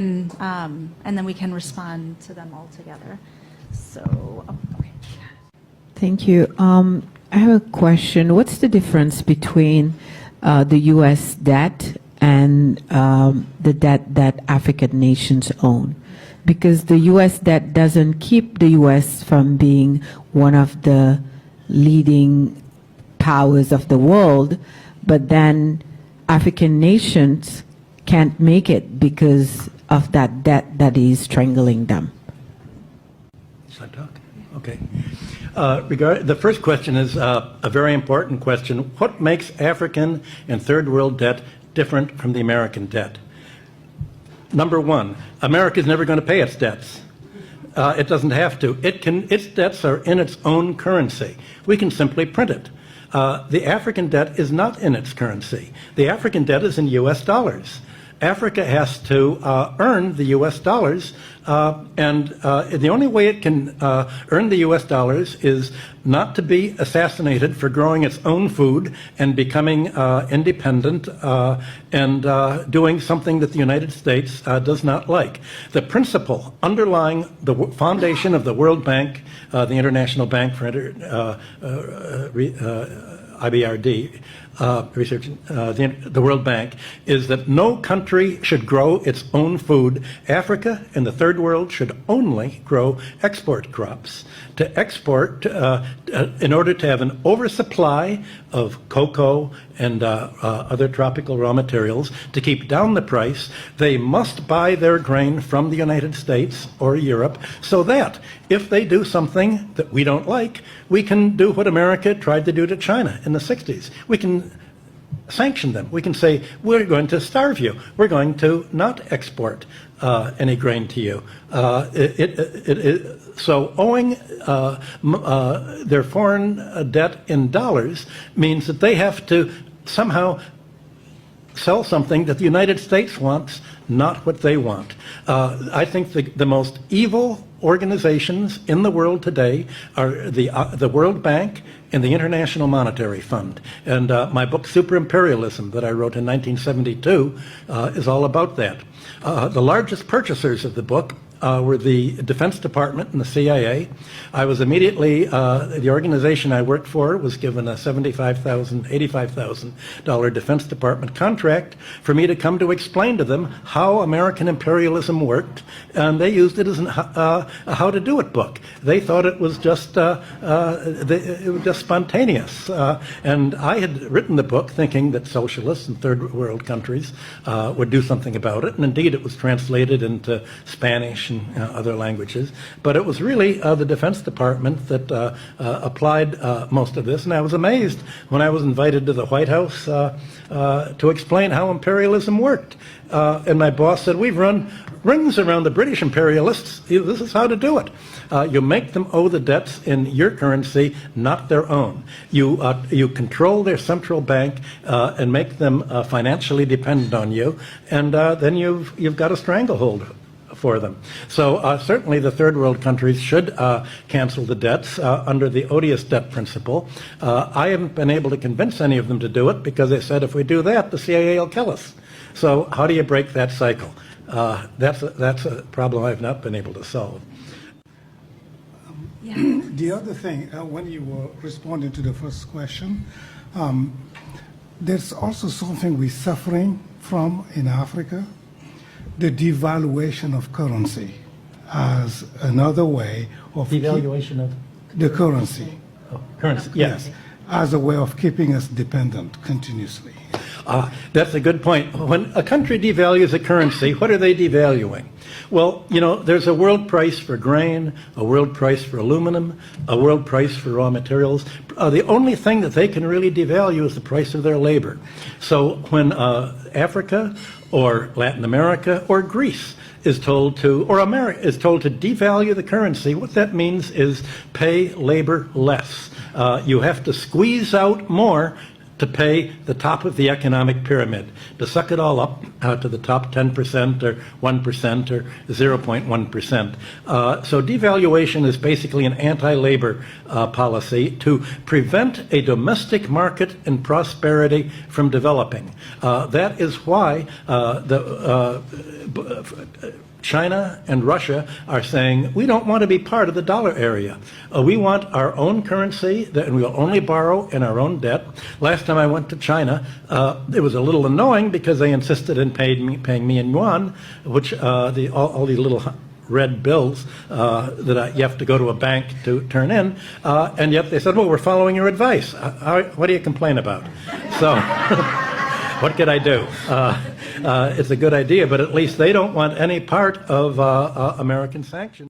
and then we can respond to them all together. So, okay. Thank you. I have a question. What's the difference between the U.S. debt and the debt that African nations own? Because the U.S. debt doesn't keep the U.S. from being one of the leading powers of the world, but then African nations can't make it because of that debt that is strangling them. Should I talk? Okay. The first question is a very important question. What makes African and third world debt different from the American debt? Number one, America is never going to pay its debts. It doesn't have to. Its debts are in its own currency. We can simply print it. The African debt is not in its currency. The African debt is in U.S. dollars. Africa has to earn the U.S. dollars, and the only way it can earn the U.S. dollars is not to be assassinated for growing its own food and becoming independent and doing something that the United States does not like. The principle underlying the foundation of the World Bank, the International Bank for IBRD, research, the World Bank, is that no country should grow its own food. Africa and the third world should only grow export crops. To export, in order to have an oversupply of cocoa and other tropical raw materials, to keep down the price, they must buy their grain from the United States or Europe, so that if they do something that we don't like, we can do what America tried to do to China in the 60s. We can sanction them. We can say, we're going to starve you. We're going to not export any grain to you. So owing their foreign debt in dollars means that they have to somehow sell something that the United States wants, not what they want. I think the most evil organizations in the world today are the World Bank and the International Monetary Fund. And my book, Super Imperialism, that I wrote in 1972, is all about that. The largest purchasers of the book were the Defense Department and the CIA. I was immediately, the organization I worked for was given a $75,000, $85,000 Defense Department contract for me to come to explain to them how American imperialism worked, and they used it as a how to do it book. They thought it was just spontaneous, and I had written the book thinking that socialists and third world countries would do something about it, and indeed it was translated into Spanish and other languages, but it was really the Defense Department that applied most of this, and I was amazed when I was invited to the White House to explain how imperialism worked. And my boss said, we've run rings around the British imperialists. This is how to do it. You make them owe the debts in your currency, not their own. You control their central bank and make them financially dependent on you, and then you've got a stranglehold for them. So certainly the third world countries should cancel the debts under the odious debt principle. I haven't been able to convince any of them to do it because they said if we do that, the CIA will kill us. So how do you break that cycle? That's a problem I've not been able to solve. Yeah. The other thing, when you were responding to the first question, there's also something we're suffering from in Africa, the devaluation of currency as another way of Devaluation of the currency. Oh, currency, yes. As a way of keeping us dependent continuously. That's a good point. When a country devalues a currency, what are they devaluing? Well, you know, there's a world price for grain, a world price for aluminum, a world price for raw materials. The only thing that they can really devalue is the price of their labor. So when Africa or Latin America or Greece is told to, or America is told to devalue the currency, what that means is pay labor less. You have to squeeze out more to pay the top of the economic pyramid, to suck it all up to the top 10% or 1% or 0.1%. So devaluation is basically an anti-labor policy to prevent a domestic market and prosperity from developing. That is why China and Russia are saying, we don't want to be part of the dollar area. We want our own currency, and we'll only borrow in our own debt. Last time I went to China, it was a little annoying because they insisted in paying me in yuan, which all these little red bills that you have to go to a bank to turn in, and yet they said, well, we're following your advice. What do you complain about? So what could I do? It's a good idea, but at least they don't want any part of American sanctions.